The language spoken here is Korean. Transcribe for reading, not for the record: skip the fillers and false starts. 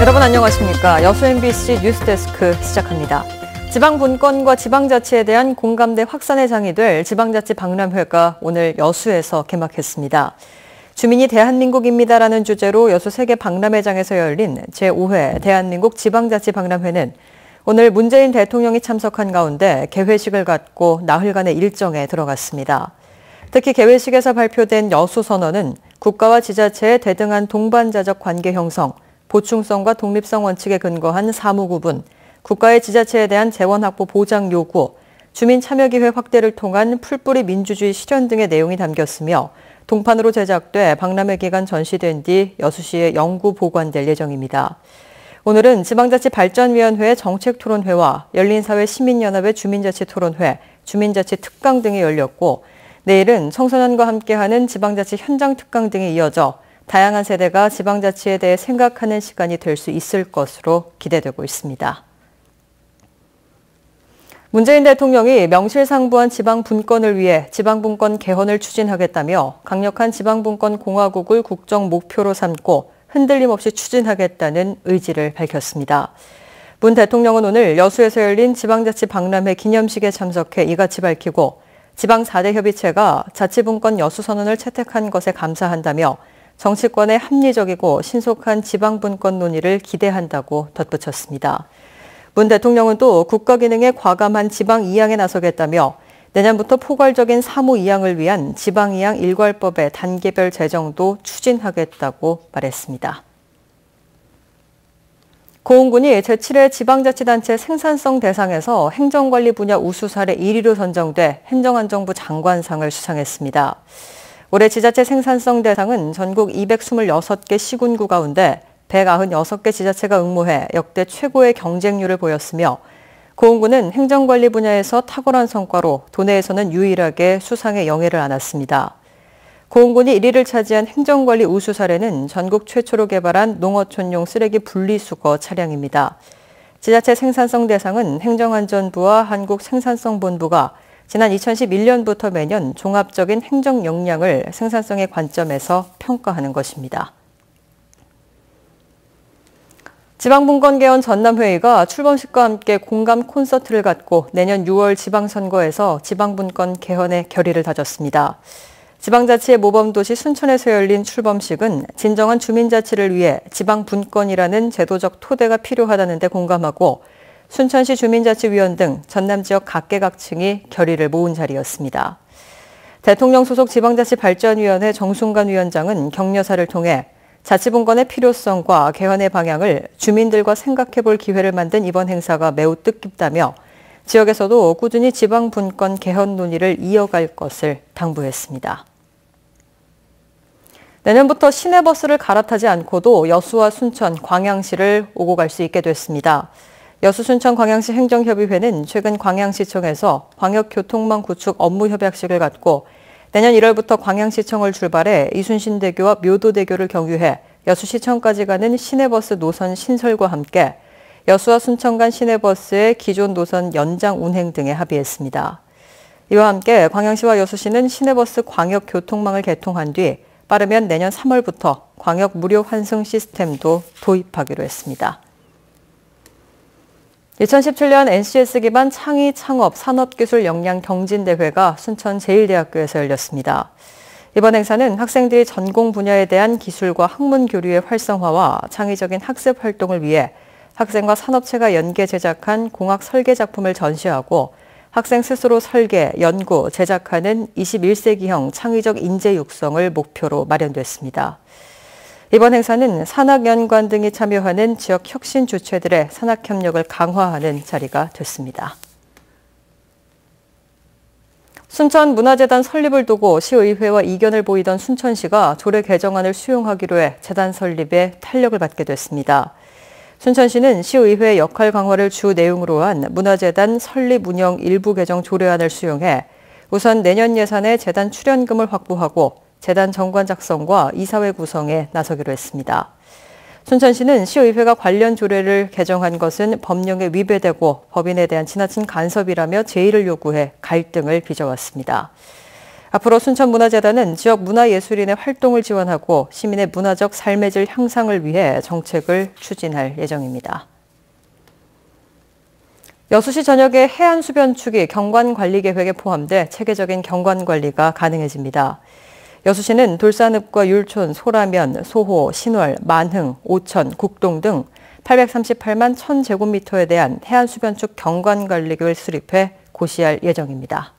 여러분 안녕하십니까. 여수 MBC 뉴스데스크 시작합니다. 지방분권과 지방자치에 대한 공감대 확산의 장이 될 지방자치 박람회가 오늘 여수에서 개막했습니다. 주민이 대한민국입니다라는 주제로 여수 세계 박람회장에서 열린 제5회 대한민국 지방자치 박람회는 오늘 문재인 대통령이 참석한 가운데 개회식을 갖고 나흘간의 일정에 들어갔습니다. 특히 개회식에서 발표된 여수선언은 국가와 지자체의 대등한 동반자적 관계 형성, 보충성과 독립성 원칙에 근거한 사무구분, 국가의 지자체에 대한 재원확보 보장 요구, 주민 참여기회 확대를 통한 풀뿌리 민주주의 실현 등의 내용이 담겼으며 동판으로 제작돼 박람회 기간 전시된 뒤 여수시에 영구 보관될 예정입니다. 오늘은 지방자치발전위원회 정책토론회와 열린사회 시민연합의 주민자치토론회, 주민자치 특강 등이 열렸고 내일은 청소년과 함께하는 지방자치 현장 특강 등이 이어져 다양한 세대가 지방자치에 대해 생각하는 시간이 될 수 있을 것으로 기대되고 있습니다. 문재인 대통령이 명실상부한 지방분권을 위해 지방분권 개헌을 추진하겠다며 강력한 지방분권 공화국을 국정 목표로 삼고 흔들림 없이 추진하겠다는 의지를 밝혔습니다. 문 대통령은 오늘 여수에서 열린 지방자치 박람회 기념식에 참석해 이같이 밝히고 지방 4대 협의체가 자치분권 여수선언을 채택한 것에 감사한다며 정치권의 합리적이고 신속한 지방분권 논의를 기대한다고 덧붙였습니다. 문 대통령은 또 국가기능에 과감한 지방이양에 나서겠다며 내년부터 포괄적인 사무이양을 위한 지방이양 일괄법의 단계별 제정도 추진하겠다고 말했습니다. 고흥군이 제7회 지방자치단체 생산성 대상에서 행정관리 분야 우수 사례 1위로 선정돼 행정안정부 장관상을 수상했습니다. 올해 지자체 생산성 대상은 전국 226개 시군구 가운데 196개 지자체가 응모해 역대 최고의 경쟁률을 보였으며 고흥군은 행정관리 분야에서 탁월한 성과로 도내에서는 유일하게 수상의 영예를 안았습니다. 고흥군이 1위를 차지한 행정관리 우수 사례는 전국 최초로 개발한 농어촌용 쓰레기 분리수거 차량입니다. 지자체 생산성 대상은 행정안전부와 한국생산성본부가 지난 2011년부터 매년 종합적인 행정 역량을 생산성의 관점에서 평가하는 것입니다. 지방분권 개헌 전남회의가 출범식과 함께 공감 콘서트를 갖고 내년 6월 지방선거에서 지방분권 개헌의 결의를 다졌습니다. 지방자치의 모범도시 순천에서 열린 출범식은 진정한 주민자치를 위해 지방분권이라는 제도적 토대가 필요하다는 데 공감하고 순천시 주민자치위원 등 전남 지역 각계각층이 결의를 모은 자리였습니다. 대통령 소속 지방자치발전위원회 정순관 위원장은 격려사를 통해 자치분권의 필요성과 개헌의 방향을 주민들과 생각해볼 기회를 만든 이번 행사가 매우 뜻깊다며 지역에서도 꾸준히 지방분권 개헌 논의를 이어갈 것을 당부했습니다. 내년부터 시내버스를 갈아타지 않고도 여수와 순천, 광양시를 오고 갈 수 있게 됐습니다. 여수 순천 광양시 행정협의회는 최근 광양시청에서 광역교통망 구축 업무협약식을 갖고 내년 1월부터 광양시청을 출발해 이순신대교와 묘도대교를 경유해 여수시청까지 가는 시내버스 노선 신설과 함께 여수와 순천 간 시내버스의 기존 노선 연장 운행 등에 합의했습니다. 이와 함께 광양시와 여수시는 시내버스 광역교통망을 개통한 뒤 빠르면 내년 3월부터 광역 무료 환승 시스템도 도입하기로 했습니다. 2017년 NCS 기반 창의 창업 산업기술 역량 경진대회가 순천 제1대학교에서 열렸습니다. 이번 행사는 학생들이 전공 분야에 대한 기술과 학문 교류의 활성화와 창의적인 학습 활동을 위해 학생과 산업체가 연계 제작한 공학 설계 작품을 전시하고 학생 스스로 설계, 연구, 제작하는 21세기형 창의적 인재 육성을 목표로 마련됐습니다. 이번 행사는 산학연구원 등이 참여하는 지역 혁신 주체들의 산학협력을 강화하는 자리가 됐습니다. 순천문화재단 설립을 두고 시의회와 이견을 보이던 순천시가 조례 개정안을 수용하기로 해 재단 설립에 탄력을 받게 됐습니다. 순천시는 시의회의 역할 강화를 주 내용으로 한 문화재단 설립 운영 일부 개정 조례안을 수용해 우선 내년 예산에 재단 출연금을 확보하고 재단 정관 작성과 이사회 구성에 나서기로 했습니다. 순천시는 시의회가 관련 조례를 개정한 것은 법령에 위배되고 법인에 대한 지나친 간섭이라며 제의를 요구해 갈등을 빚어왔습니다. 앞으로 순천문화재단은 지역 문화예술인의 활동을 지원하고 시민의 문화적 삶의 질 향상을 위해 정책을 추진할 예정입니다. 여수시 전역의 해안수변축이 경관관리계획에 포함돼 체계적인 경관관리가 가능해집니다. 여수시는 돌산읍과 율촌, 소라면, 소호, 신월, 만흥, 오천, 국동 등 838만 1000제곱미터에 대한 해안수변축 경관관리계획을 수립해 고시할 예정입니다.